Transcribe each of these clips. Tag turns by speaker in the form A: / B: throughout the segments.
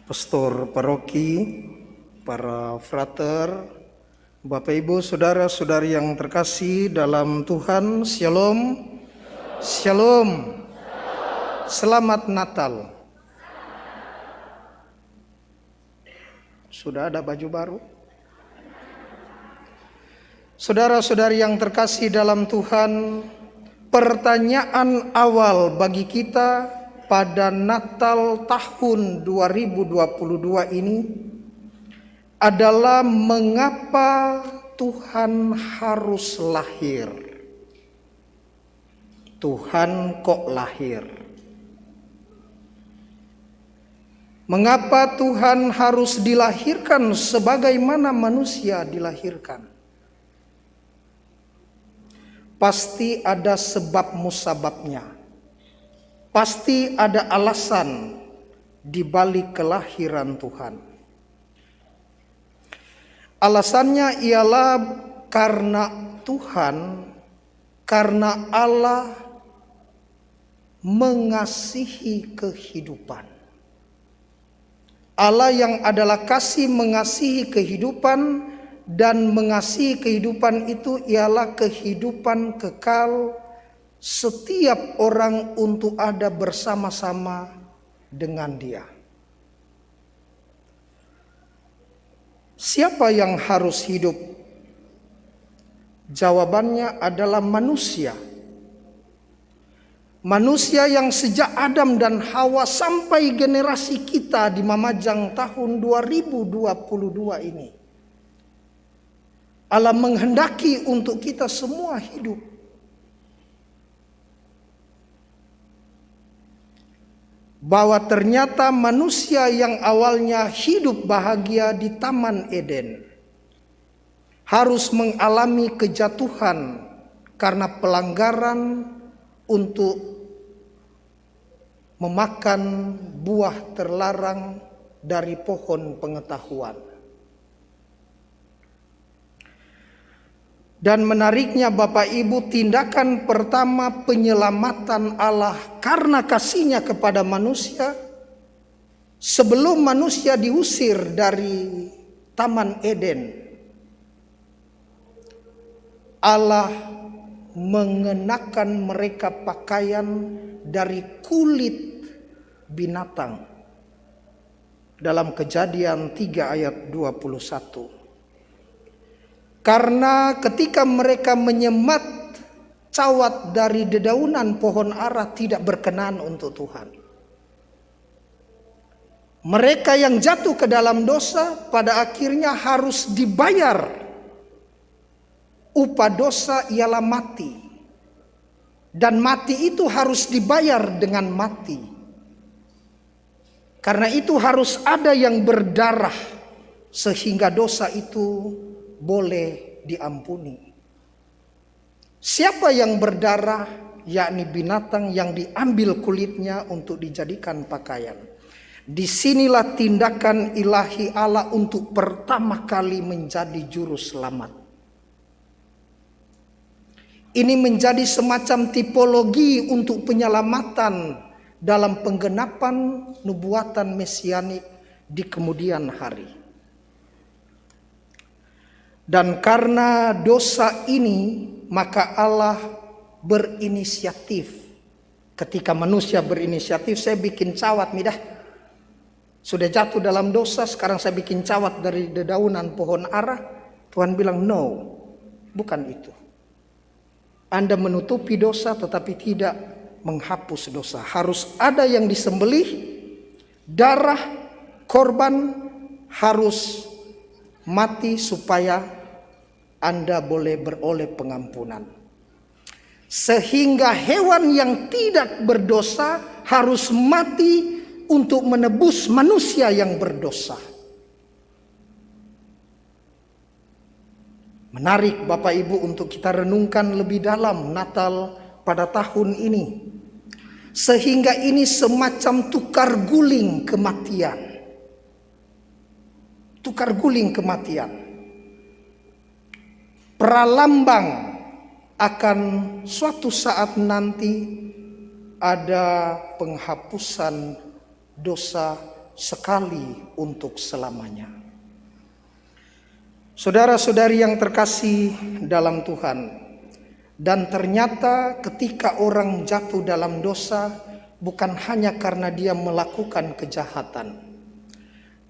A: Pastor paroki, para frater, Bapak Ibu, saudara-saudari yang terkasih dalam Tuhan, Shalom. Shalom. Selamat Natal. Sudah ada baju baru? Saudara-saudari yang terkasih dalam Tuhan, pertanyaan awal bagi kita pada Natal tahun 2022 ini adalah mengapa Tuhan harus lahir? Tuhan kok lahir? Mengapa Tuhan harus dilahirkan sebagaimana manusia dilahirkan? Pasti ada sebab musababnya. Pasti ada alasan di balik kelahiran Tuhan. Alasannya ialah karena Tuhan, karena Allah mengasihi kehidupan. Allah yang adalah kasih mengasihi kehidupan, dan mengasihi kehidupan itu ialah kehidupan kekal setiap orang untuk ada bersama-sama dengan Dia. Siapa yang harus hidup? Jawabannya adalah manusia. Manusia yang sejak Adam dan Hawa sampai generasi kita di Mamajang tahun 2022 ini, Allah menghendaki untuk kita semua hidup. Bahwa ternyata manusia yang awalnya hidup bahagia di Taman Eden harus mengalami kejatuhan karena pelanggaran untuk memakan buah terlarang dari pohon pengetahuan. Dan menariknya Bapak Ibu, tindakan pertama penyelamatan Allah karena kasihnya kepada manusia, sebelum manusia diusir dari Taman Eden, Allah mengenakan mereka pakaian dari kulit binatang. Dalam Kejadian 3 ayat 21. Karena ketika mereka menyemat cawat dari dedaunan pohon ara tidak berkenan untuk Tuhan. Mereka yang jatuh ke dalam dosa pada akhirnya harus dibayar. Upah dosa ialah mati. Dan mati itu harus dibayar dengan mati. Karena itu harus ada yang berdarah sehingga dosa itu boleh diampuni. Siapa yang berdarah? Yakni binatang yang diambil kulitnya untuk dijadikan pakaian. Disinilah tindakan ilahi Allah untuk pertama kali menjadi juru selamat. Ini menjadi semacam tipologi untuk penyelamatan dalam penggenapan nubuatan mesianik di kemudian hari. Dan karena dosa ini, maka Allah berinisiatif. Ketika manusia berinisiatif, saya bikin cawat nih dah. Sudah jatuh dalam dosa, sekarang saya bikin cawat dari dedaunan pohon ara. Tuhan bilang, no, bukan itu. Anda menutupi dosa tetapi tidak menghapus dosa. Harus ada yang disembelih, darah korban harus mati supaya Anda boleh beroleh pengampunan. Sehingga hewan yang tidak berdosa harus mati untuk menebus manusia yang berdosa. Menarik Bapak Ibu untuk kita renungkan lebih dalam Natal pada tahun ini. Sehingga ini semacam tukar guling kematian. Tukar guling kematian. Pralambang akan suatu saat nanti ada penghapusan dosa sekali untuk selamanya. Saudara-saudari yang terkasih dalam Tuhan, dan ternyata ketika orang jatuh dalam dosa bukan hanya karena dia melakukan kejahatan.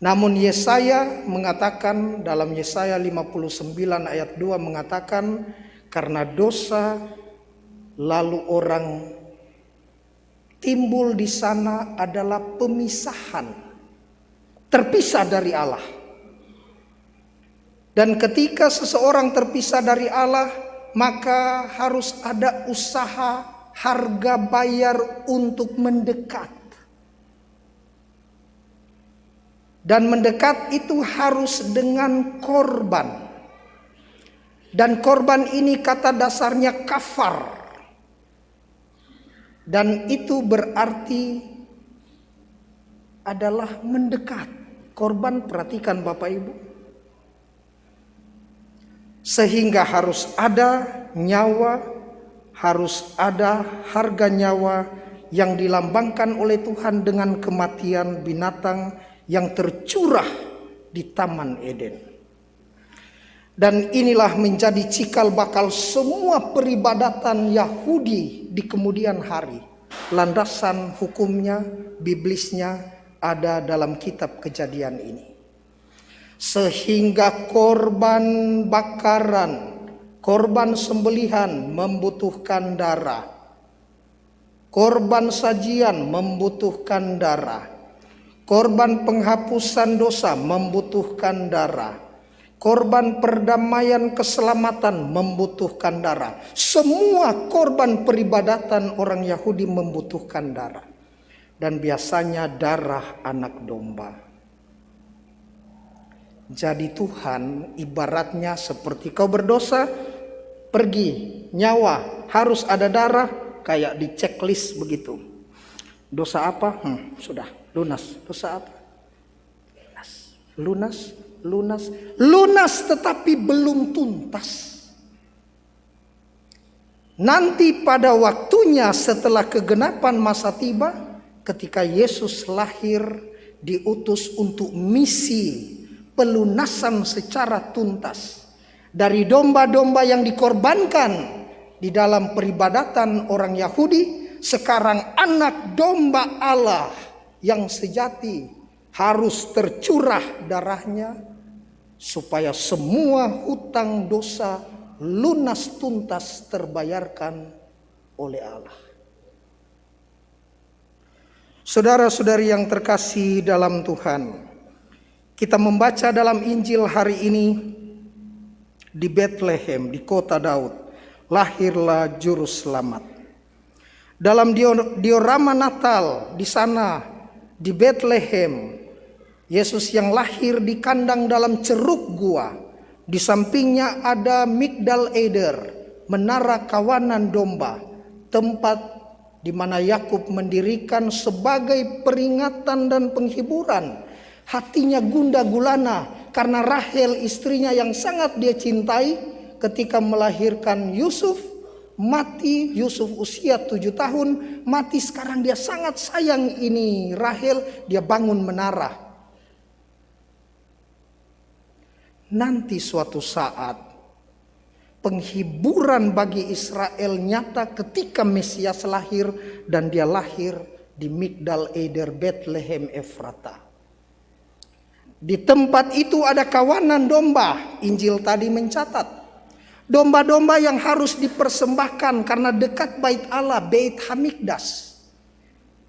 A: Namun Yesaya mengatakan dalam Yesaya 59 ayat 2 mengatakan karena dosa lalu orang timbul di sana adalah pemisahan, terpisah dari Allah. Dan ketika seseorang terpisah dari Allah, maka harus ada usaha harga bayar untuk mendekat. Dan mendekat itu harus dengan korban. Dan korban ini kata dasarnya kafar. Dan itu berarti adalah mendekat. Korban, perhatikan Bapak Ibu. Sehingga harus ada nyawa, harus ada harga nyawa yang dilambangkan oleh Tuhan dengan kematian binatang yang tercurah di Taman Eden. Dan inilah menjadi cikal bakal semua peribadatan Yahudi di kemudian hari. Landasan hukumnya, biblisnya ada dalam kitab Kejadian ini. Sehingga korban bakaran, korban sembelihan membutuhkan darah. Korban sajian membutuhkan darah. Korban penghapusan dosa membutuhkan darah. Korban perdamaian keselamatan membutuhkan darah. Semua korban peribadatan orang Yahudi membutuhkan darah. Dan biasanya darah anak domba. Jadi Tuhan ibaratnya seperti kau berdosa, pergi, nyawa, harus ada darah, kayak di checklist begitu. Dosa apa? Sudah, lunas. Dosa apa? Lunas tetapi belum tuntas. Nanti pada waktunya setelah kegenapan masa tiba, ketika Yesus lahir diutus untuk misi pelunasan secara tuntas dari domba-domba yang dikorbankan di dalam peribadatan orang Yahudi. Sekarang anak domba Allah yang sejati harus tercurah darahnya supaya semua hutang dosa lunas tuntas terbayarkan oleh Allah. Saudara-saudari yang terkasih dalam Tuhan, kita membaca dalam Injil hari ini di Bethlehem, di kota Daud, lahirlah juru selamat. Dalam diorama Natal di sana di Bethlehem, Yesus yang lahir di kandang dalam ceruk gua. Di sampingnya ada Migdal Eder, menara kawanan domba, tempat di mana Yakub mendirikan sebagai peringatan dan penghiburan. Hatinya gundah gulana karena Rahel istrinya yang sangat dia cintai ketika melahirkan Yusuf mati. Yusuf usia 7 tahun mati. Sekarang dia sangat sayang ini Rahel, dia bangun menara. Nanti suatu saat penghiburan bagi Israel nyata ketika Mesias lahir, dan dia lahir di Migdal Eder, Bethlehem Efrata. Di tempat itu ada kawanan domba. Injil tadi mencatat domba-domba yang harus dipersembahkan karena dekat bait Allah, Beit Hamikdas,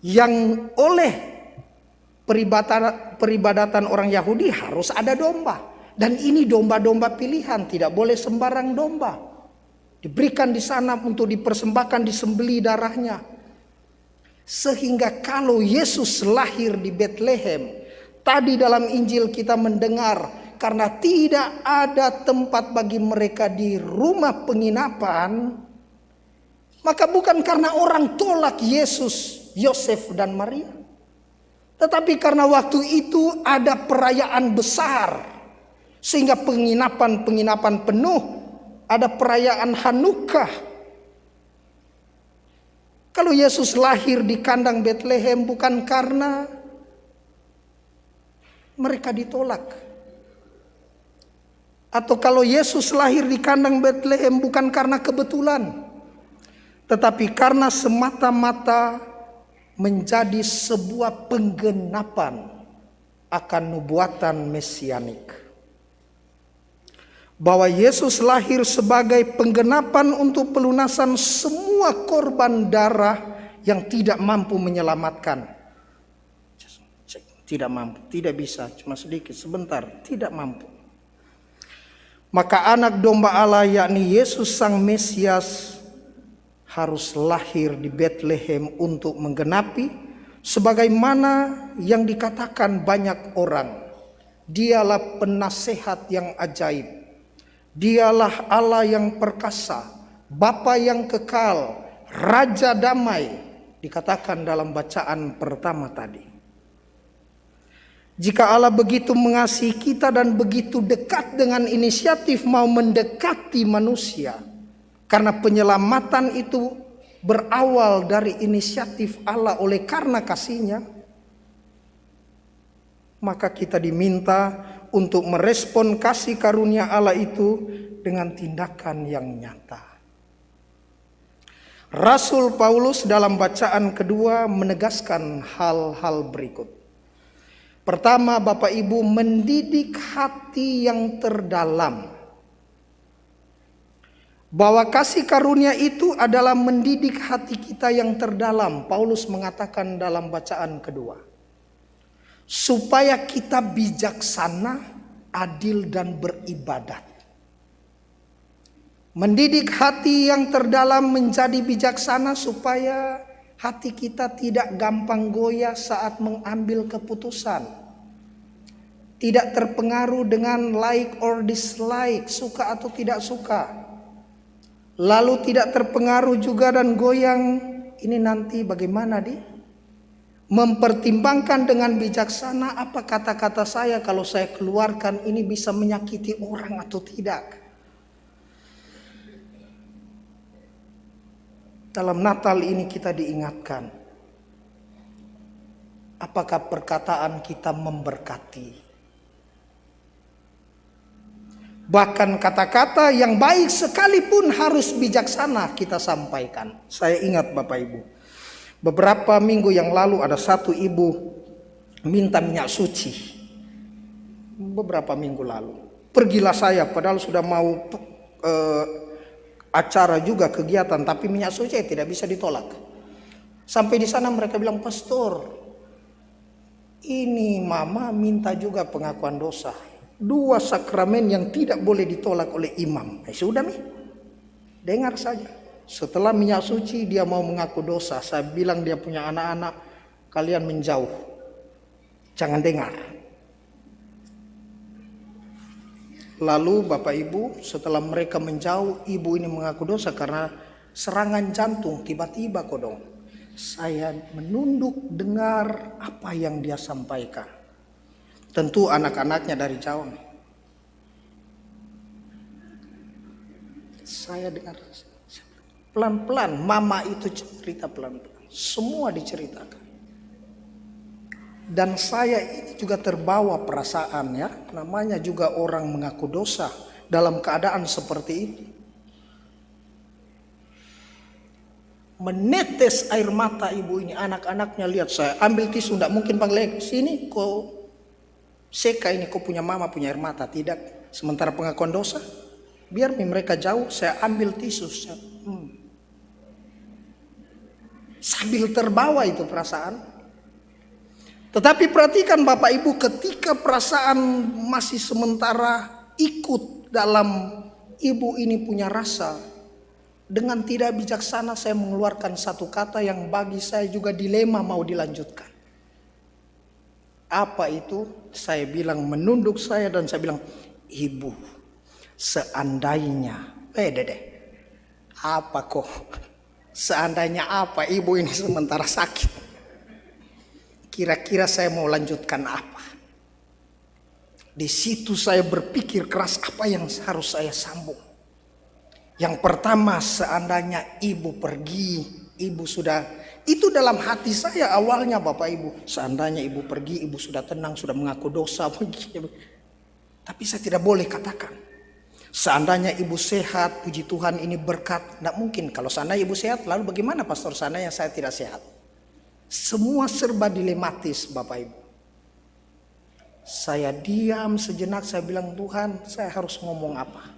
A: yang oleh peribadatan orang Yahudi harus ada domba. Dan ini domba-domba pilihan, tidak boleh sembarang domba. Diberikan di sana untuk dipersembahkan, disembeli darahnya. Sehingga kalau Yesus lahir di Bethlehem, tadi dalam Injil kita mendengar, karena tidak ada tempat bagi mereka di rumah penginapan, maka bukan karena orang tolak Yesus, Yosef dan Maria, tetapi karena waktu itu ada perayaan besar, sehingga penginapan penuh. Ada perayaan Hanukkah. Kalau Yesus lahir di kandang Bethlehem bukan karena mereka ditolak. Atau kalau Yesus lahir di kandang Betlehem bukan karena kebetulan, tetapi karena semata-mata menjadi sebuah penggenapan akan nubuatan mesianik. Bahwa Yesus lahir sebagai penggenapan untuk pelunasan semua korban darah yang tidak mampu menyelamatkan. Tidak mampu, tidak bisa, cuma sedikit, sebentar, tidak mampu. Maka anak domba Allah yakni Yesus sang Mesias harus lahir di Betlehem untuk menggenapi sebagaimana yang dikatakan banyak orang. Dialah penasehat yang ajaib. Dialah Allah yang perkasa, Bapa yang kekal, Raja damai, dikatakan dalam bacaan pertama tadi. Jika Allah begitu mengasihi kita dan begitu dekat dengan inisiatif mau mendekati manusia, karena penyelamatan itu berawal dari inisiatif Allah oleh karena kasih-Nya, maka kita diminta untuk merespon kasih karunia Allah itu dengan tindakan yang nyata. Rasul Paulus dalam bacaan kedua menegaskan hal-hal berikut. Pertama, Bapak Ibu, mendidik hati yang terdalam. Bahwa kasih karunia itu adalah mendidik hati kita yang terdalam. Paulus mengatakan dalam bacaan kedua. Supaya kita bijaksana, adil dan beribadat. Mendidik hati yang terdalam menjadi bijaksana supaya hati kita tidak gampang goyah saat mengambil keputusan. Tidak terpengaruh dengan like or dislike, suka atau tidak suka. Lalu tidak terpengaruh juga dan goyang, ini nanti bagaimana mempertimbangkan dengan bijaksana apa kata-kata saya kalau saya keluarkan ini bisa menyakiti orang atau tidak. Dalam Natal ini kita diingatkan, apakah perkataan kita memberkati? Bahkan kata-kata yang baik sekalipun harus bijaksana kita sampaikan. Saya ingat Bapak Ibu, beberapa minggu yang lalu ada satu ibu minta minyak suci. Beberapa minggu lalu. Pergilah saya padahal sudah mau acara juga kegiatan, tapi minyak suci tidak bisa ditolak. Sampai di sana mereka bilang, "Pastor, ini mama minta juga pengakuan dosa. 2 sakramen yang tidak boleh ditolak oleh imam." Sudah dengar saja. Setelah minyak suci dia mau mengaku dosa. Saya bilang dia punya anak-anak, kalian menjauh. Jangan dengar. Lalu Bapak Ibu, setelah mereka menjauh, ibu ini mengaku dosa karena serangan jantung tiba-tiba kodong. Saya menunduk dengar apa yang dia sampaikan. Tentu anak-anaknya dari jauh. Saya dengar pelan-pelan, mama itu cerita pelan-pelan. Semua diceritakan. Dan saya ini juga terbawa perasaan ya. Namanya juga orang mengaku dosa dalam keadaan seperti ini. Menetes air mata ibu ini. Anak-anaknya lihat saya ambil tisu. Tidak mungkin panggil sini kau seka ini kau punya mama punya air mata. Tidak. Sementara pengakuan dosa. Biar mereka jauh saya ambil tisu. Sambil terbawa itu perasaan. Tetapi perhatikan Bapak Ibu, ketika perasaan masih sementara ikut dalam ibu ini punya rasa, dengan tidak bijaksana saya mengeluarkan satu kata yang bagi saya juga dilema mau dilanjutkan. Apa itu? Saya bilang, menunduk saya dan saya bilang, "Ibu, seandainya, apa kok? Seandainya apa ibu ini sementara sakit? Kira-kira saya mau lanjutkan apa?" Di situ saya berpikir keras apa yang harus saya sambung. Yang pertama, seandainya ibu pergi Ibu sudah, itu dalam hati saya awalnya Bapak Ibu. Seandainya ibu pergi, ibu sudah tenang, sudah mengaku dosa. Tapi saya tidak boleh katakan. Seandainya ibu sehat, puji Tuhan ini berkat. Tidak mungkin. Kalau seandainya ibu sehat, lalu bagaimana pastor seandainya saya tidak sehat? Semua serba dilematis Bapak Ibu. Saya diam sejenak, saya bilang Tuhan, saya harus ngomong apa?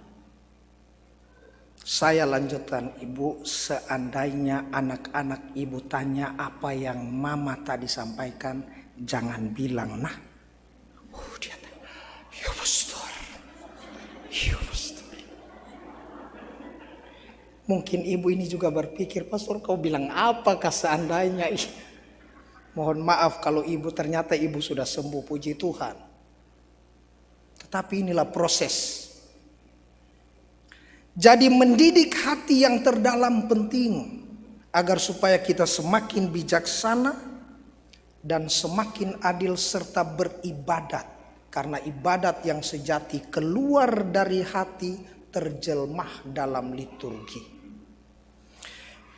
A: Saya lanjutkan, ibu, seandainya anak-anak ibu tanya apa yang mama tadi sampaikan, jangan bilang nah. Dia tanya, ya pastor, ya pastor. Mungkin ibu ini juga berpikir, pastor kau bilang apakah seandainya? Mohon maaf kalau ibu ternyata ibu sudah sembuh, puji Tuhan. Tetapi inilah proses. Jadi mendidik hati yang terdalam penting agar supaya kita semakin bijaksana dan semakin adil serta beribadat. Karena ibadat yang sejati keluar dari hati terjelmah dalam liturgi.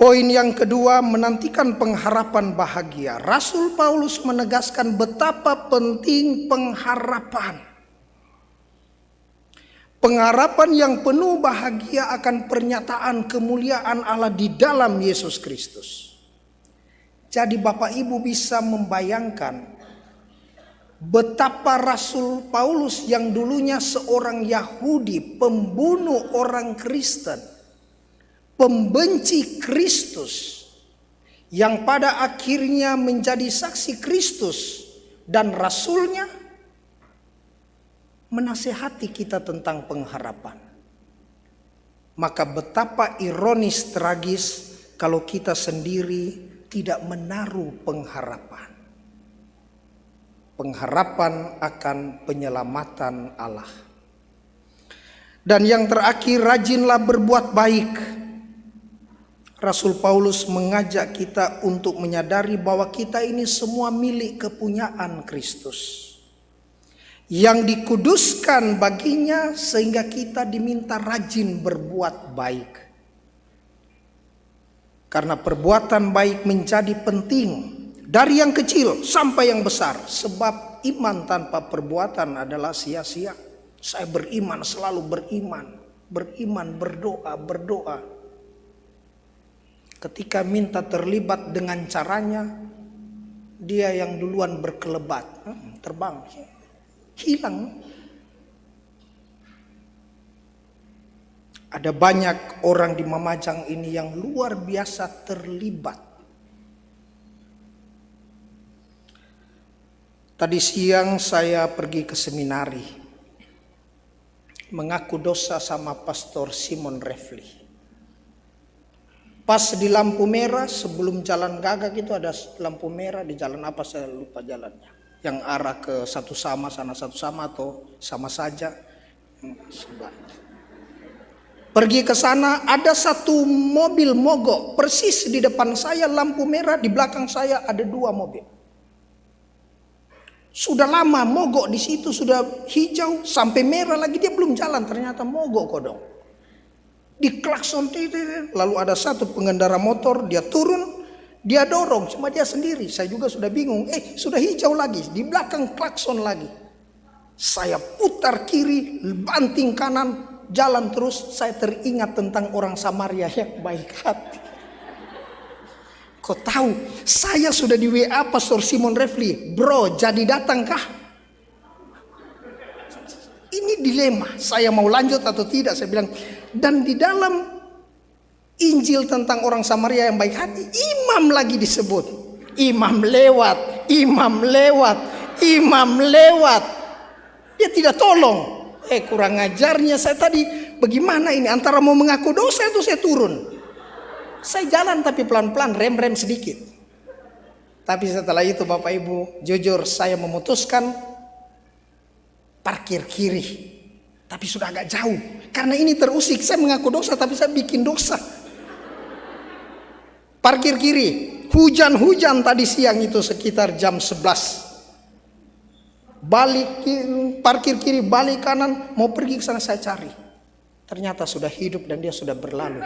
A: Poin yang kedua, menantikan pengharapan bahagia. Rasul Paulus menegaskan betapa penting pengharapan. Pengharapan yang penuh bahagia akan pernyataan kemuliaan Allah di dalam Yesus Kristus. Jadi Bapak Ibu bisa membayangkan betapa Rasul Paulus yang dulunya seorang Yahudi, pembunuh orang Kristen, pembenci Kristus, yang pada akhirnya menjadi saksi Kristus dan rasulnya, menasehati kita tentang pengharapan. Maka betapa ironis tragis kalau kita sendiri tidak menaruh pengharapan. Pengharapan akan penyelamatan Allah. Dan yang terakhir, rajinlah berbuat baik. Rasul Paulus mengajak kita untuk menyadari bahwa kita ini semua milik kepunyaan Kristus, yang dikuduskan baginya sehingga kita diminta rajin berbuat baik. Karena perbuatan baik menjadi penting dari yang kecil sampai yang besar. Sebab iman tanpa perbuatan adalah sia-sia. Saya beriman, selalu beriman. Beriman, berdoa. Ketika minta terlibat dengan caranya, dia yang duluan berkelebat, terbang, hilang. Ada banyak orang di Mamajang ini yang luar biasa terlibat. Tadi siang saya pergi ke seminari, mengaku dosa sama Pastor Simon Refli. Pas di lampu merah sebelum jalan Gagak itu ada lampu merah di jalan apa saya lupa jalannya. Yang arah ke Satu Sama, sana Satu Sama atau sama saja. Pergi ke sana, ada satu mobil mogok persis di depan saya, lampu merah, di belakang saya ada dua mobil. Sudah lama mogok di situ, sudah hijau sampai merah lagi dia belum jalan, ternyata mogok kodong. Di klakson, lalu ada satu pengendara motor, dia turun. Dia dorong, cuma dia sendiri. Saya juga sudah bingung. Sudah hijau lagi. Di belakang klakson lagi. Saya putar kiri, banting kanan, jalan terus. Saya teringat tentang orang Samaria yang baik hati. Kau tahu, saya sudah di WA Pastor Simon Refli. Bro, jadi datangkah? Ini dilema. Saya mau lanjut atau tidak? Saya bilang, dan di dalam Injil tentang orang Samaria yang baik hati, imam lagi disebut. Imam lewat, imam lewat, imam lewat. Dia tidak tolong. Kurang ajarnya saya tadi. Bagaimana ini? Antara mau mengaku dosa itu saya turun. Saya jalan tapi pelan-pelan, rem-rem sedikit. Tapi setelah itu Bapak Ibu, jujur saya memutuskan parkir kiri. Tapi sudah agak jauh. Karena ini terusik. Saya mengaku dosa tapi saya bikin dosa. Parkir kiri, hujan-hujan tadi siang itu sekitar jam 11. Parkir kiri, balik kanan, mau pergi ke sana saya cari. Ternyata sudah hidup dan dia sudah berlalu.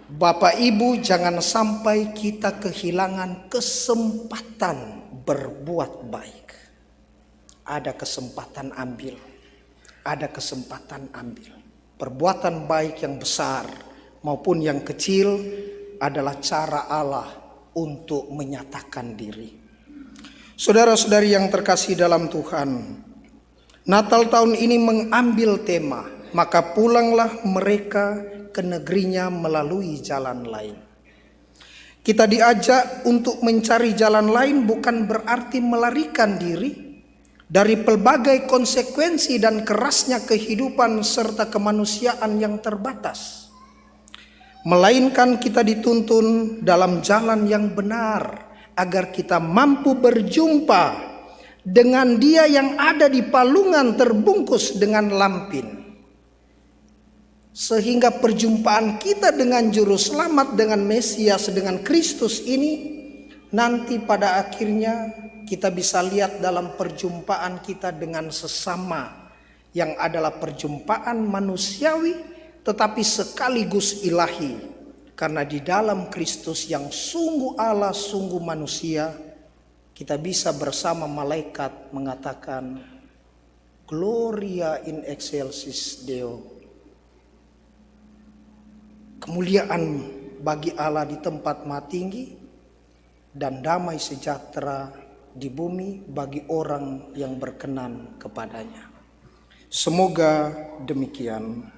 A: Bapak Ibu, jangan sampai kita kehilangan kesempatan berbuat baik. Ada kesempatan ambil. Ada kesempatan ambil. Perbuatan baik yang besar maupun yang kecil adalah cara Allah untuk menyatakan diri. Saudara-saudari yang terkasih dalam Tuhan, Natal tahun ini mengambil tema, maka pulanglah mereka ke negerinya melalui jalan lain. Kita diajak untuk mencari jalan lain bukan berarti melarikan diri dari pelbagai konsekuensi dan kerasnya kehidupan serta kemanusiaan yang terbatas. Melainkan kita dituntun dalam jalan yang benar agar kita mampu berjumpa dengan Dia yang ada di palungan terbungkus dengan lampin. Sehingga perjumpaan kita dengan Juru Selamat, dengan Mesias, dengan Kristus ini nanti pada akhirnya kita bisa lihat dalam perjumpaan kita dengan sesama yang adalah perjumpaan manusiawi tetapi sekaligus ilahi. Karena di dalam Kristus yang sungguh Allah, sungguh manusia, kita bisa bersama malaikat mengatakan Gloria in excelsis Deo. Kemuliaan bagi Allah di tempat maha tinggi dan damai sejahtera di bumi bagi orang yang berkenan kepadanya. Semoga demikian.